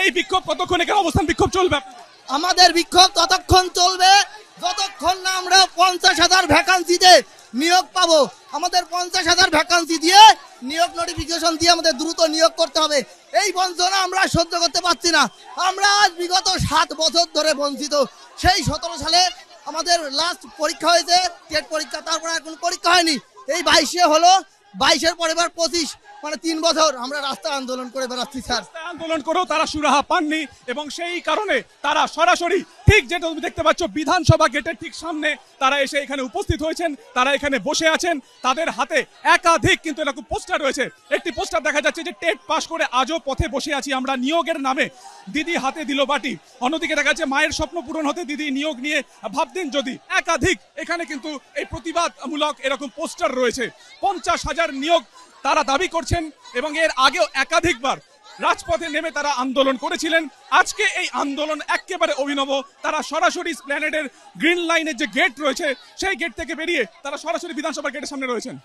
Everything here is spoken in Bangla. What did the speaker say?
এই বিক্ষোভ কতক্ষণ এখানে অবস্থান বিক্ষোভ চলবে? আমাদের বিক্ষোভ ততক্ষণ চলবে যতক্ষণ না আমরা 50,000 ভ্যাকান্সিতে নিয়োগ পাবো। আমাদের 50,000 ভ্যাকান্সি দিয়ে নিয়োগ নোটিফিকেশন দিয়ে আমাদের দ্রুত নিয়োগ করতে হবে। এই বঞ্চনা আমরা সহ্য করতে পারছি না। আমরা আজ বিগত 7 বছর ধরে বঞ্চিত। সেই 17 সালে আমাদের লাস্ট পরীক্ষা হয়েছে, টেট পরীক্ষা, তারপরে এখন পরীক্ষা হয়নি। এই 22-এ হলো, 22-এর পরে এবার 25, মানে 3 বছর আমরা রাস্তায় আন্দোলন করে বেড়াচ্ছি স্যার। আন্দোলন করেও তারা সুরাহা পাননি এবং সেই কারণে তারা সরাসরি ঠিক যেটা তুমি দেখতে পাচ্ছ বিধানসভা গেটের ঠিক সামনে তারা এসে এখানে উপস্থিত হয়েছেন, তারা এখানে বসে আছেন। তাদের হাতে একাধিক কিন্তু এরকম পোস্টার রয়েছে। একটি পোস্টার দেখা যাচ্ছে যে টেট পাস করে আজও পথে বসে আছি আমরা, নিয়োগের নামে দিদি হাতে দিল বাটি। অন্যদিকে দেখা যাচ্ছে মায়ের স্বপ্ন পূরণ হতে দিদি নিয়োগ নিয়ে ভাবতেন যদি। একাধিক এখানে কিন্তু এই প্রতিবাদমূলক এরকম পোস্টার রয়েছে। 50,000 নিয়োগ তারা দাবি করছেন এবং এর আগেও একাধিকবার রাজপথে নেমে তারা আন্দোলন করেছিলেন। আজকে এই আন্দোলন একেবারে অভিনব। তারা সরাসরি এসপ্ল্যানেডের গ্রিন লাইনের যে গেট রয়েছে সেই গেট থেকে বেরিয়ে তারা সরাসরি বিধানসভার গেটের সামনে রয়েছেন।